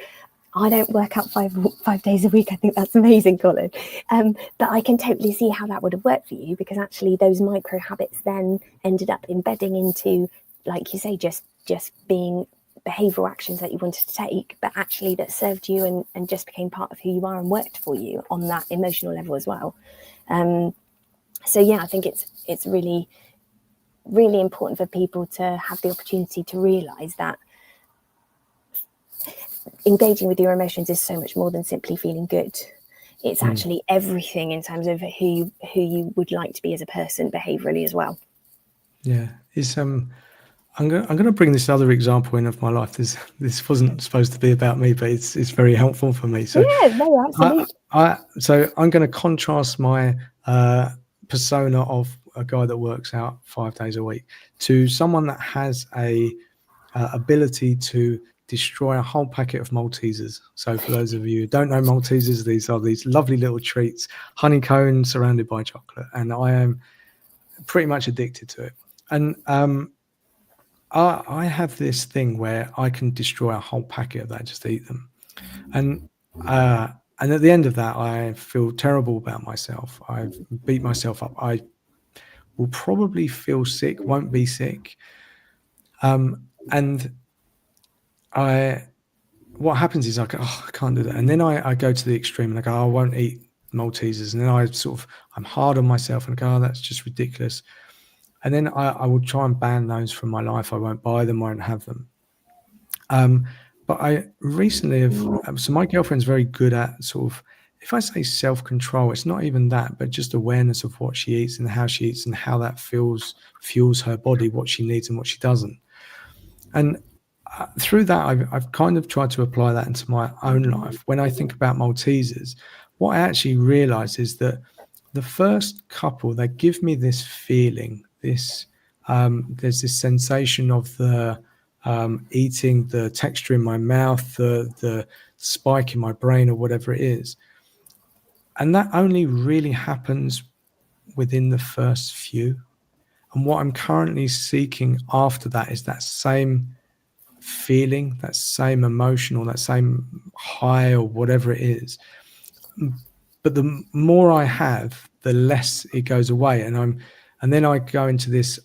I don't work out five days a week. I think that's amazing, Colin. But I can totally see how that would have worked for you, because actually those micro habits then ended up embedding into, like you say, just being behavioural actions that you wanted to take, but actually that served you and just became part of who you are and worked for you on that emotional level as well. So yeah, I think it's really, really important for people to have the opportunity to realise that engaging with your emotions is so much more than simply feeling good. It's actually everything in terms of who you would like to be as a person behaviourally as well. Yeah, it's I'm going to bring this other example in of my life. This wasn't supposed to be about me, but it's very helpful for me. So, Yeah, no, absolutely. so I'm going to contrast my persona of a guy that works out 5 days a week to someone that has a ability to destroy a whole packet of Maltesers. So for those of you who don't know Maltesers, these are these lovely little treats, honeycomb surrounded by chocolate, and I am pretty much addicted to it. And I have this thing where I can destroy a whole packet of that, just eat them. And uh, and at the end of that, I feel terrible about myself. I've beat myself up. I will probably feel sick, won't be sick. And what happens is I go, oh, I can't do that. And then I go to the extreme and I go, oh, I won't eat Maltesers. And then I'm hard on myself and go, oh, that's just ridiculous. And then I will try and ban those from my life. I won't buy them, won't have them. But I recently have, so my girlfriend's very good at sort of, if I say self-control, it's not even that, but just awareness of what she eats and how she eats and how that fuels her body, what she needs and what she doesn't. And through that, I've kind of tried to apply that into my own life. When I think about Maltesers, what I actually realize is that the first couple, they give me this feeling, there's this sensation of the eating, the texture in my mouth, the spike in my brain, or whatever it is. And that only really happens within the first few. And what I'm currently seeking after that is that same feeling, that same emotion, or that same high, or whatever it is. But the more I have, the less it goes away. And then I go into this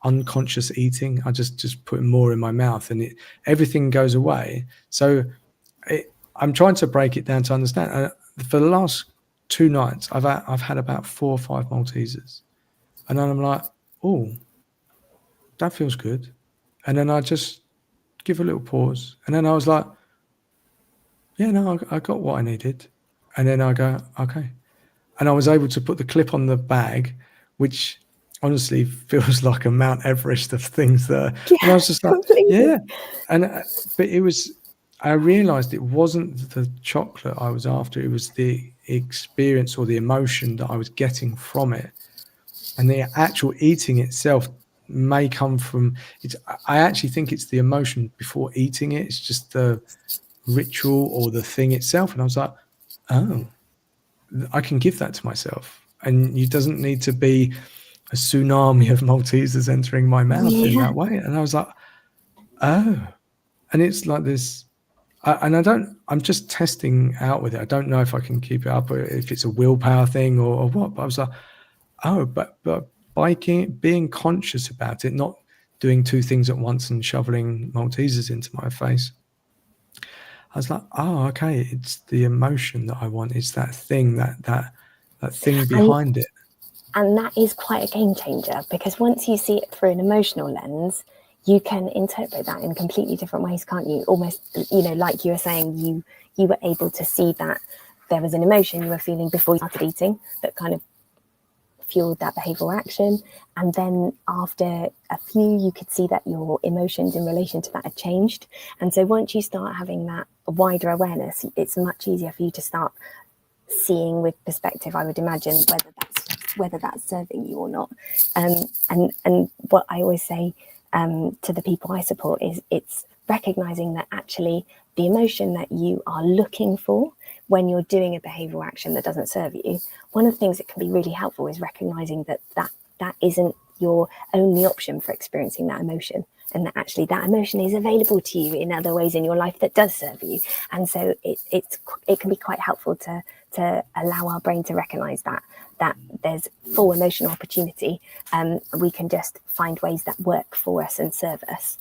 unconscious eating. I just put more in my mouth, and everything goes away. So I'm trying to break it down to understand. For the last 2 nights, I've had about 4 or 5 Maltesers, and then I'm like, oh, that feels good. And then I just give a little pause, and then I was like, yeah, no, I got what I needed. And then I go, okay. And I was able to put the clip on the bag, which honestly feels like a Mount Everest of things that, and I was just like, Completely. yeah. And, but I realized it wasn't the chocolate I was after. It was the experience or the emotion that I was getting from it. And the actual eating itself may come from it. I actually think it's the emotion before eating it. It's just the ritual or the thing itself. And I was like, oh, I can give that to myself. And it doesn't need to be a tsunami of Maltesers entering my mouth in Yeah. that way. And I was like, oh. And it's like this. I'm just testing out with it. I don't know if I can keep it up or if it's a willpower thing or what. But I was like, oh, but by being conscious about it, not doing 2 things at once and shoveling Maltesers into my face, I was like, oh, okay, it's the emotion that I want. It's that thing, that thing behind it. And that is quite a game changer, because once you see it through an emotional lens, you can interpret that in completely different ways, can't you? Almost, like you were saying, you were able to see that there was an emotion you were feeling before you started eating that kind of fueled that behavioral action. And then after a few, you could see that your emotions in relation to that had changed. And so once you start having that wider awareness, it's much easier for you to start seeing with perspective, I would imagine, whether that's serving you or not. And what I always say to the people I support is it's recognizing that actually the emotion that you are looking for when you're doing a behavioral action that doesn't serve you, one of the things that can be really helpful is recognizing that isn't your only option for experiencing that emotion, and that actually that emotion is available to you in other ways in your life that does serve you. And so it can be quite helpful to allow our brain to recognize that there's full emotional opportunity. We can just find ways that work for us and serve us.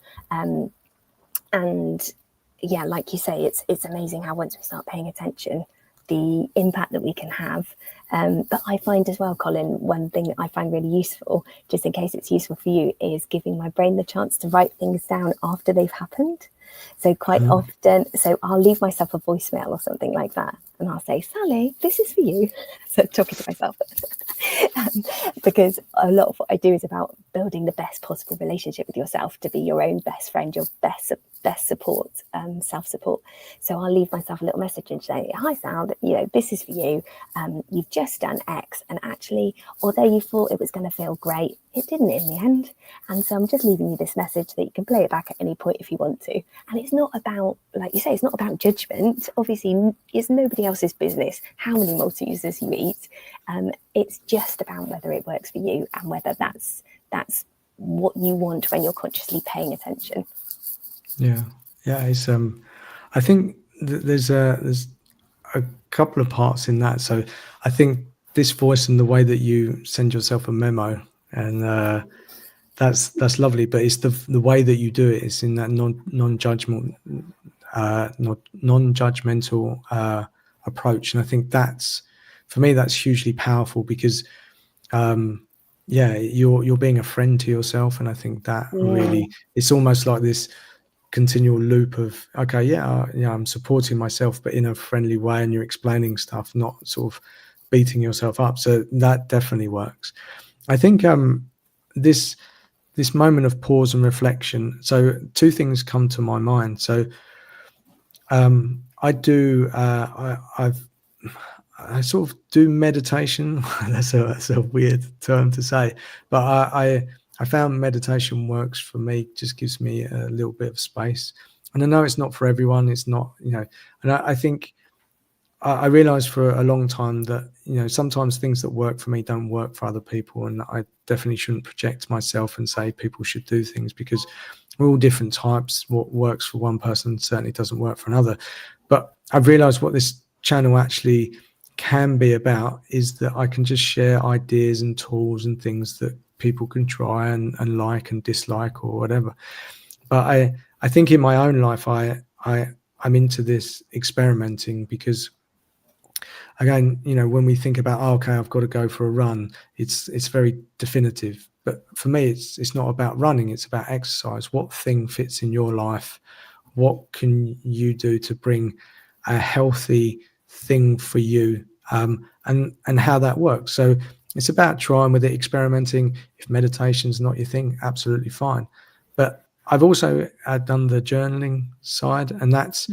And yeah, like you say, it's amazing how once we start paying attention, the impact that we can have. But I find as well, Colin, one thing that I find really useful, just in case it's useful for you, is giving my brain the chance to write things down after they've happened. So quite often, I'll leave myself a voicemail or something like that, and I'll say, Sally, this is for you. So talking to myself. because a lot of what I do is about building the best possible relationship with yourself, to be your own best friend, your best support, self-support. So I'll leave myself a little message and say, hi Sal, this is for you. You've just done X, and actually, although you thought it was going to feel great, it didn't in the end. And so I'm just leaving you this message that you can play it back at any point if you want to. And it's not about, like you say, it's not about judgment. Obviously, it's nobody else's business how many Maltesers you eat. It's just about whether it works for you and whether that's what you want when you're consciously paying attention. Yeah, it's I think there's a couple of parts in that. So I think this voice and the way that you send yourself a memo, and that's lovely, but it's the way that you do it. It's in that non-judgmental approach, and I think that's, for me, that's hugely powerful, because you're being a friend to yourself, and I think that really, it's almost like this continual loop of, okay, I'm supporting myself, but in a friendly way, and you're explaining stuff, not sort of beating yourself up. So that definitely works. I think this moment of pause and reflection. So two things come to my mind. So I do I sort of do meditation. that's a weird term to say, but I found meditation works for me. Just gives me a little bit of space, and I know it's not for everyone. It's not, and I think I realized for a long time that, sometimes things that work for me don't work for other people, and I definitely shouldn't project myself and say people should do things, because we're all different types. What works for one person certainly doesn't work for another. But I've realized what this channel actually can be about is that I can just share ideas and tools and things that people can try and like and dislike or whatever. But I think in my own life, I'm into this experimenting, because again, when we think about, okay, I've got to go for a run, it's very definitive. But for me, it's not about running, it's about exercise. What thing fits in your life? What can you do to bring a healthy thing for you, and how that works? So it's about trying with it, experimenting. If meditation's not your thing, absolutely fine. But I've also done the journaling side, and that's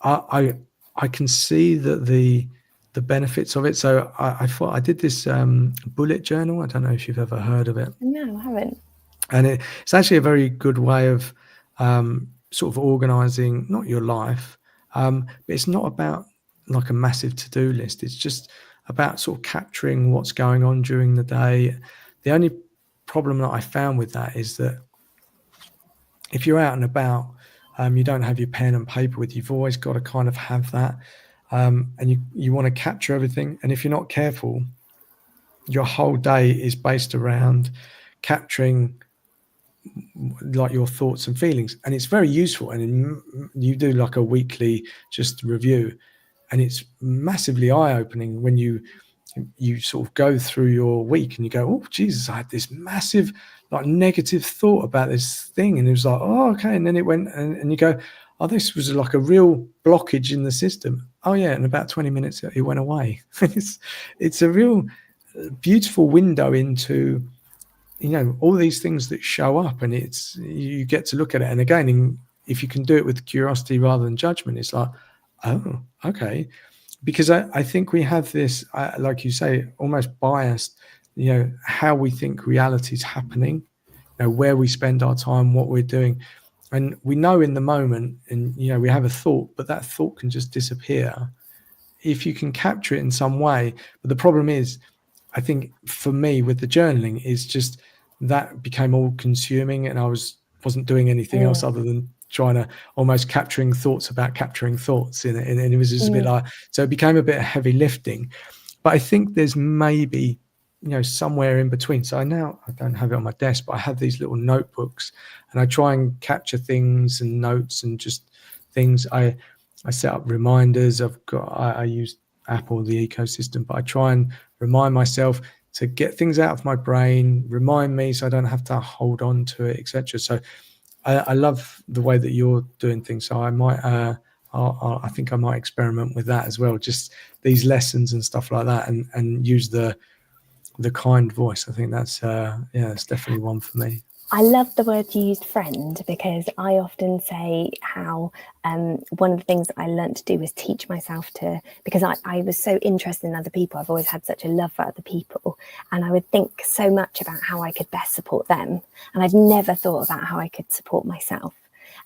I can see that the benefits of it. So I thought I did this bullet journal. I don't know if you've ever heard of it. No, I haven't. And it's actually a very good way of sort of organizing, not your life, but it's not about like a massive to-do list. It's just about sort of capturing what's going on during the day. The only problem that I found with that is that if you're out and about, you don't have your pen and paper with you. You've always got to kind of have that, and you want to capture everything. And if you're not careful, your whole day is based around capturing like your thoughts and feelings, and it's very useful. And you do like a weekly just review, and it's massively eye-opening when you sort of go through your week and you go, oh Jesus, I had this massive like negative thought about this thing, and it was like, oh okay, and then it went, and you go, oh, this was like a real blockage in the system. Oh yeah, in about 20 minutes it went away. It's a real beautiful window into all these things that show up, and it's, you get to look at it. And again, if you can do it with curiosity rather than judgment, it's like, oh okay. Because I think we have this, like you say, almost biased, how we think reality is happening, where we spend our time, what we're doing. And we know in the moment, and, we have a thought, but that thought can just disappear if you can capture it in some way. But the problem is, I think for me with the journaling, is just that became all consuming, and I wasn't doing anything else other than trying to almost capturing thoughts about capturing thoughts in it. And it was just a bit like, so it became a bit of heavy lifting. But I think there's maybe, somewhere in between. So I don't have it on my desk, but I have these little notebooks, and I try and capture things and notes and just things. I set up reminders. I use Apple, the ecosystem, but I try and remind myself to get things out of my brain, remind me so I don't have to hold on to it, etc. So I love the way that you're doing things. So I might, I think I might experiment with that as well. Just these lessons and stuff like that, and use the the kind voice. I think that's it's definitely one for me. I love the word you used, friend, because I often say how one of the things that I learned to do was teach myself to, because I was so interested in other people. I've always had such a love for other people, and I would think so much about how I could best support them. And I'd never thought about how I could support myself.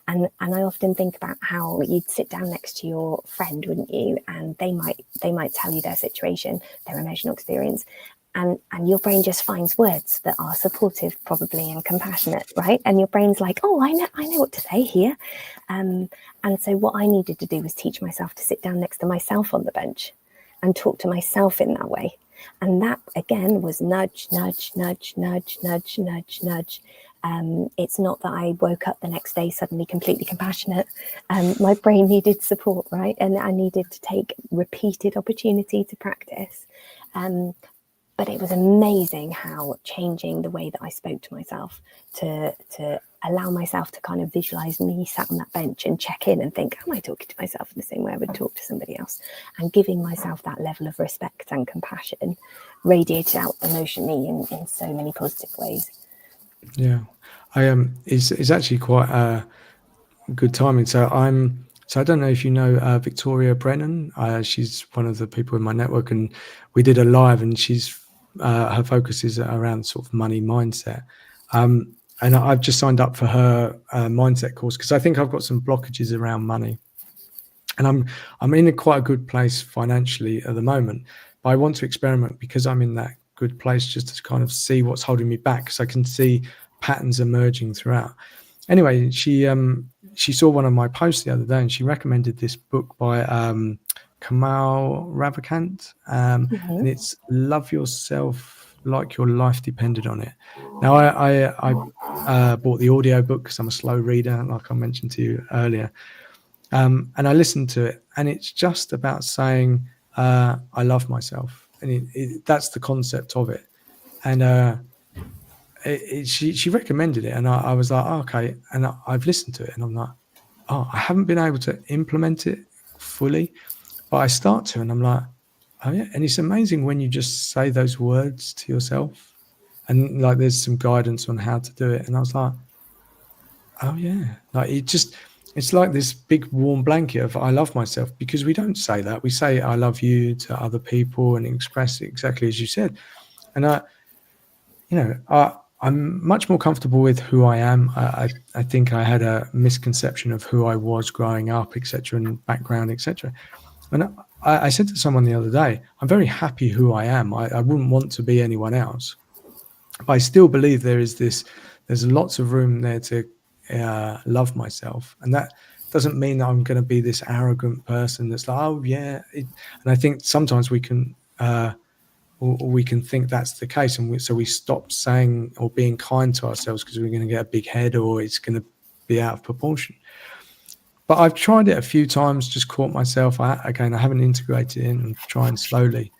And I often think about how you'd sit down next to your friend, wouldn't you? And they might tell you their situation, their emotional experience, and your brain just finds words that are supportive, probably, and compassionate, right? And your brain's like, oh, I know what to say here. And so what I needed to do was teach myself to sit down next to myself on the bench and talk to myself in that way. And that, again, was nudge, nudge, nudge, nudge, nudge, nudge, nudge. It's not that I woke up the next day suddenly completely compassionate. My brain needed support, right? And I needed to take repeated opportunity to practice. But it was amazing how changing the way that I spoke to myself to allow myself to kind of visualize me sat on that bench and check in and think, am I talking to myself in the same way I would talk to somebody else? And giving myself that level of respect and compassion radiated out emotionally in so many positive ways. Yeah, it's actually quite good timing. So I don't know if you know Victoria Brennan. She's one of the people in my network, and we did a live, and she's her focus is around sort of money mindset. And I've just signed up for her mindset course because I think I've got some blockages around money, and I'm in quite a good place financially at the moment. But I want to experiment because I'm in that good place just to kind of see what's holding me back, because I can see patterns emerging throughout. Anyway, she saw one of my posts the other day, and she recommended this book by Kamal Ravikant, and it's Love Yourself Like Your Life Depended on It. Now, I bought the audio book because I'm a slow reader, like I mentioned to you earlier, and I listened to it, and it's just about saying I love myself, and that's the concept of it. And she recommended it, and I was like, oh, okay, and I've listened to it, and I'm like, oh, I haven't been able to implement it fully, but I start to, and I'm like, oh yeah. And it's amazing when you just say those words to yourself, and like there's some guidance on how to do it, and I was like, oh yeah, like it's like this big warm blanket of I love myself, because we don't say that. We say I love you to other people and express it exactly as you said. And I'm much more comfortable with who I am. I think I had a misconception of who I was growing up, etc., and background, etc. And I said to someone the other day, I'm very happy who I am. I wouldn't want to be anyone else. But I still believe there's lots of room there to love myself. And that doesn't mean that I'm going to be this arrogant person that's like, oh, yeah. And I think sometimes we can think that's the case, and so we stop saying or being kind to ourselves because we're going to get a big head or it's going to be out of proportion. But I've tried it a few times, just caught myself. I haven't integrated it in. I'm trying slowly.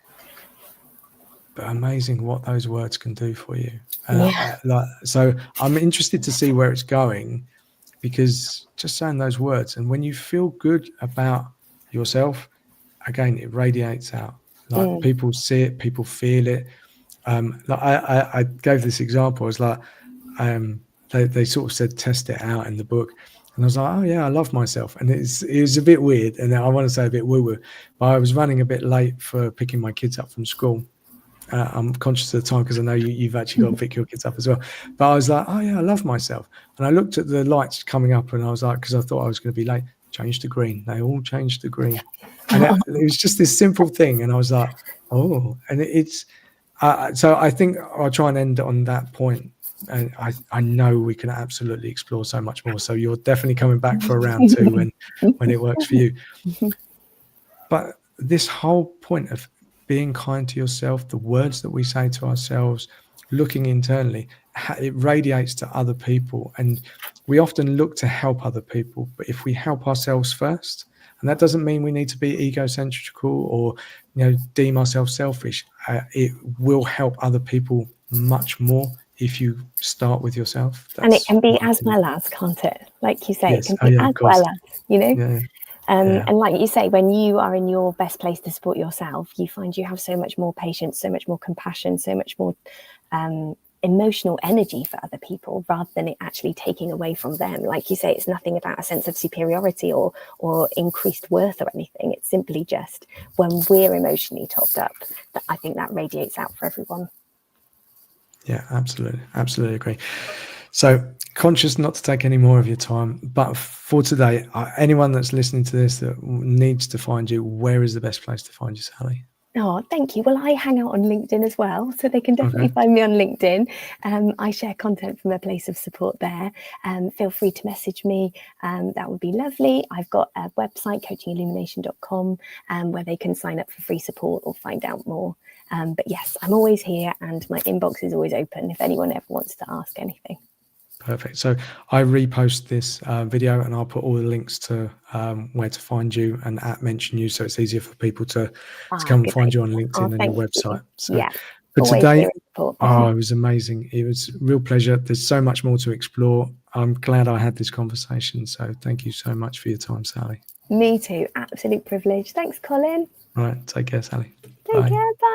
But amazing what those words can do for you. So I'm interested to see where it's going, because just saying those words, and when you feel good about yourself, again, it radiates out. Like people see it, people feel it. Like I gave this example. I was like, they sort of said test it out in the book, and I was like, oh yeah, I love myself. And it was a bit weird, and I want to say a bit woo-woo, but I was running a bit late for picking my kids up from school. I'm conscious of the time because I know you've actually got to pick your kids up as well. But I was like, oh yeah, I love myself. And I looked at the lights coming up, and I was like, because I thought I was going to be late, change to green. They all changed to green. And it was just this simple thing. And I was like, oh, and so I think I'll try and end on that point. And I know we can absolutely explore so much more. So you're definitely coming back for a round two when it works for you. But this whole point of being kind to yourself, the words that we say to ourselves, looking internally, it radiates to other people. And we often look to help other people. But if we help ourselves first, and that doesn't mean we need to be egocentrical or deem ourselves selfish, it will help other people much more if you start with yourself. And it can be as well as, can't it? Like you say, yes. It can be as well as, Yeah. And like you say, when you are in your best place to support yourself, you find you have so much more patience, so much more compassion, so much more emotional energy for other people, rather than it actually taking away from them. Like you say, it's nothing about a sense of superiority or increased worth or anything. It's simply just when we're emotionally topped up, that I think that radiates out for everyone. Yeah, absolutely agree. So, conscious not to take any more of your time, but for today, anyone that's listening to this that needs to find you, where is the best place to find you, Sally? Oh, thank you. Well, I hang out on LinkedIn as well, so they can definitely find me on LinkedIn. I share content from a place of support there. Feel free to message me. That would be lovely. I've got a website, coachingillumination.com, where they can sign up for free support or find out more. But yes, I'm always here, and my inbox is always open if anyone ever wants to ask anything. Perfect. So I repost this video, and I'll put all the links to where to find you and mention you, so it's easier for people to come and Good find you on idea. LinkedIn and your Thank website. you. So Yeah, for always today, here in support. it was amazing. It was a real pleasure. There's so much more to explore. I'm glad I had this conversation. So thank you so much for your time, Sally. Me too. Absolute privilege. Thanks, Colin. All right. Take care, Sally. Take Bye. care. Bye.